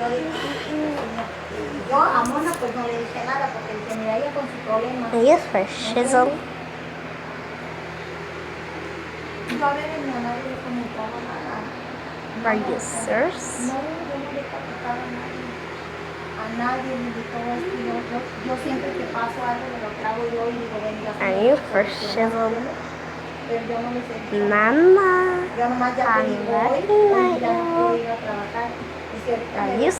no digo, yo a Mona pues no le dije nada porque dije, mira, ella con su problema. I use for chisel. Yo a ver, mi mamá le comentaba nada. For users. No, yo no le comentaba a nadie. A nadie me dijo esto y otro. Yo siempre que paso algo me lo trago yo y digo, ven, ya I use for chisel. pero yo no les he dicho. Mama, Yo nomás ya te digo hoy ya no puedo ir a trabajar. Y si ahorita I me use